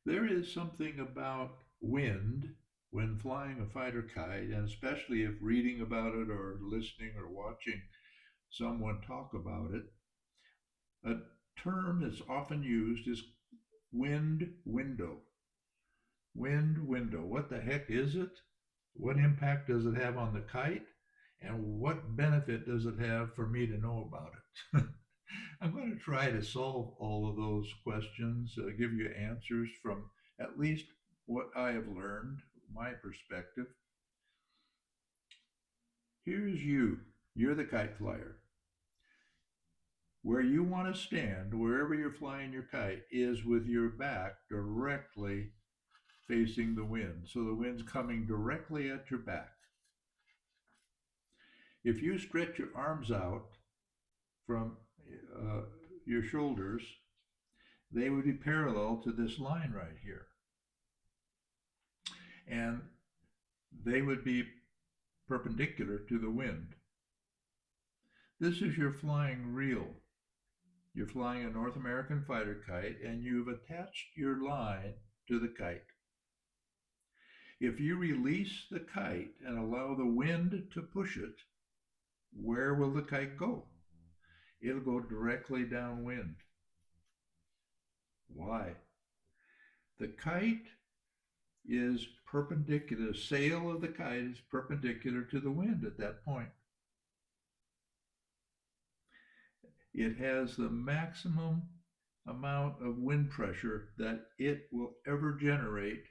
There is something about wind when flying a fighter kite, and especially if reading about it or listening or watching someone talk about it. A term that's often used is wind window. Wind window. What the heck is it? What impact does it have on the kite? And what benefit does it have for me to know about it? I'm going to try to solve all of those questions, give you answers from at least what I have learned, my perspective. Here's you. You're the kite flyer. Where you want to stand, wherever you're flying your kite, is with your back directly facing the wind. So the wind's coming directly at your back. If you stretch your arms out from uh, your shoulders, they would be parallel to this line right here. And they would be perpendicular to the wind. This is your flying reel. You're flying a North American fighter kite and you've attached your line to the kite. If you release the kite and allow the wind to push it, where will the kite go? It'll go directly downwind. Why? The kite is perpendicular, the sail of the kite is perpendicular to the wind at that point. It has the maximum amount of wind pressure that it will ever generate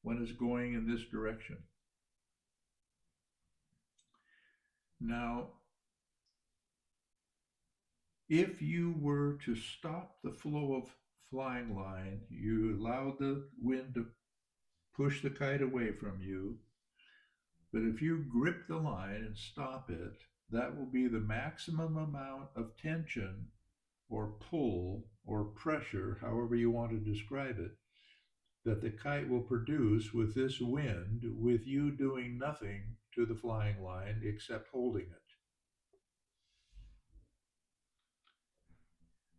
when it's going in this direction. Now, if you were to stop the flow of flying line, you allow the wind to push the kite away from you. But if you grip the line and stop it, that will be the maximum amount of tension or pull or pressure, however you want to describe it, that the kite will produce with this wind, with you doing nothing to the flying line except holding it.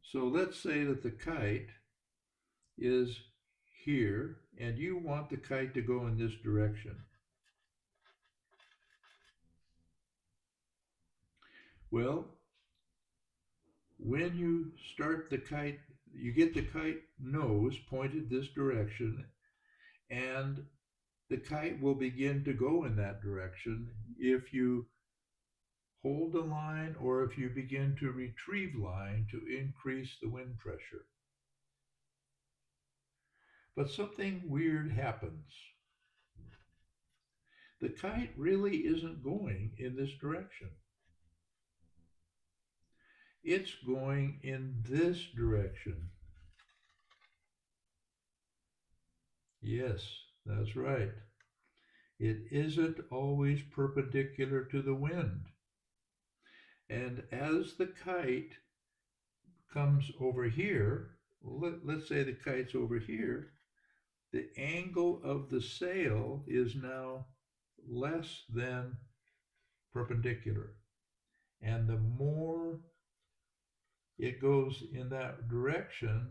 So let's say that the kite is here and you want the kite to go in this direction. Well, when you start the kite, you get the kite nose pointed this direction, and the kite will begin to go in that direction if you hold the line or if you begin to retrieve line to increase the wind pressure. But something weird happens. The kite really isn't going in this direction. It's going in this direction. Yes, that's right. It isn't always perpendicular to the wind. And as the kite comes over here, let's say the kite's over here, the angle of the sail is now less than perpendicular. And the more it goes in that direction,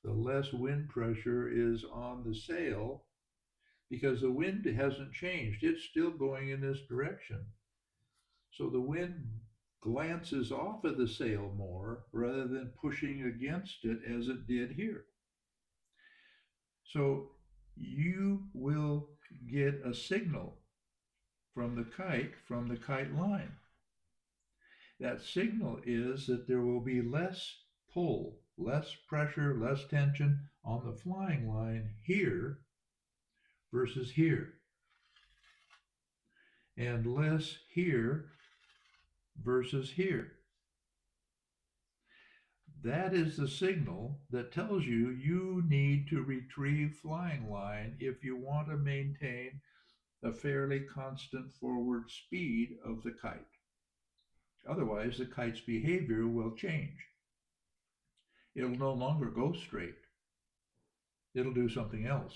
the less wind pressure is on the sail because the wind hasn't changed. It's still going in this direction. So the wind glances off of the sail more rather than pushing against it as it did here. So you will get a signal from the kite line. That signal is that there will be less pull, less pressure, less tension on the flying line here versus here, and less here versus here. That is the signal that tells you you need to retrieve flying line if you want to maintain a fairly constant forward speed of the kite. Otherwise, the kite's behavior will change. It'll no longer go straight. It'll do something else.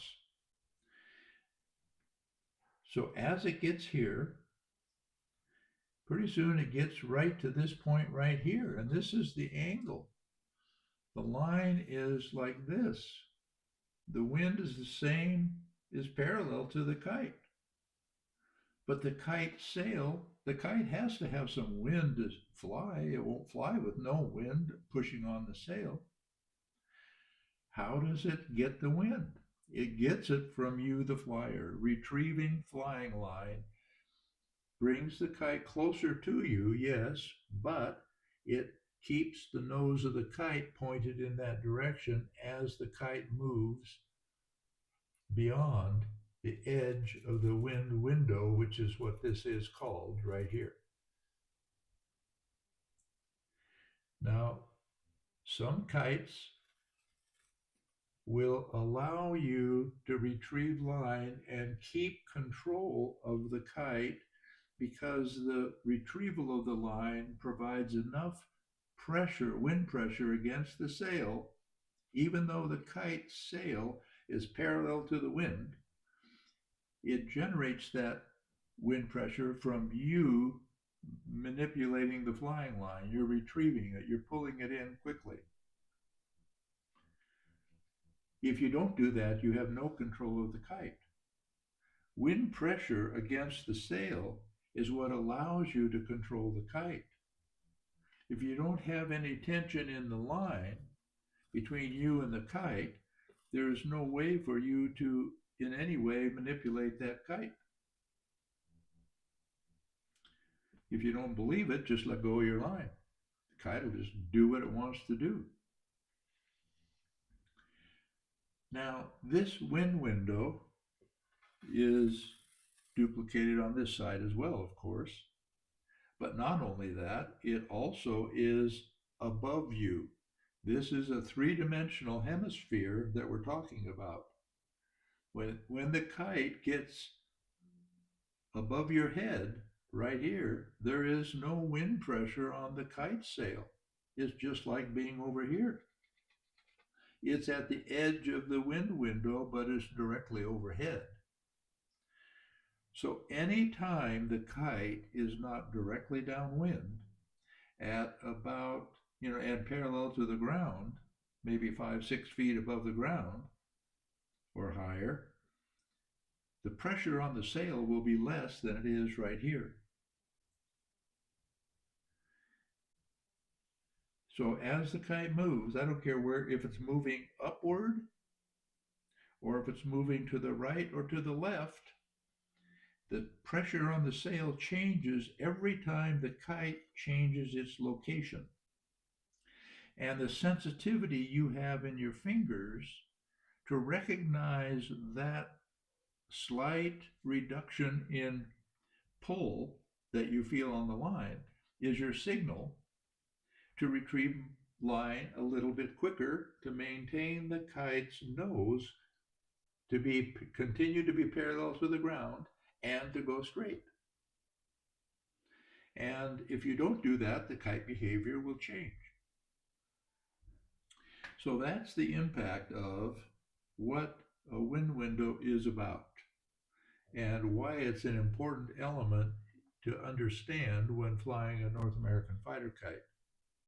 So as it gets here, pretty soon it gets right to this point right here, and this is the angle. The line is like this. The wind is the same, is parallel to the kite. But the kite has to have some wind to fly. It won't fly with no wind pushing on the sail. How does it get the wind? It gets it from you, the flyer. Retrieving flying line brings the kite closer to you, yes, but it keeps the nose of the kite pointed in that direction as the kite moves beyond the edge of the wind window, which is what this is called right here. Now, some kites will allow you to retrieve line and keep control of the kite because the retrieval of the line provides enough pressure, wind pressure against the sail, even though the kite's sail is parallel to the wind, it generates that wind pressure from you manipulating the flying line. You're retrieving it, you're pulling it in quickly. If you don't do that, you have no control of the kite. Wind pressure against the sail is what allows you to control the kite. If you don't have any tension in the line between you and the kite, there is no way for you to in any way manipulate that kite. If you don't believe it, just let go of your line. The kite will just do what it wants to do. Now, this wind window is duplicated on this side as well, of course. But not only that, it also is above you. This is a three-dimensional hemisphere that we're talking about. When the kite gets above your head, right here, there is no wind pressure on the kite sail. It's just like being over here. It's at the edge of the wind window, but it's directly overhead. So anytime the kite is not directly downwind at about, and parallel to the ground, maybe 5, 6 feet above the ground or higher, the pressure on the sail will be less than it is right here. So as the kite moves, I don't care if it's moving upward or if it's moving to the right or to the left, the pressure on the sail changes every time the kite changes its location. And the sensitivity you have in your fingers to recognize that slight reduction in pull that you feel on the line is your signal to retrieve line a little bit quicker to maintain the kite's nose to continue to be parallel to the ground and to go straight. And if you don't do that, the kite behavior will change. So that's the impact of what a wind window is about and why it's an important element to understand when flying a North American fighter kite.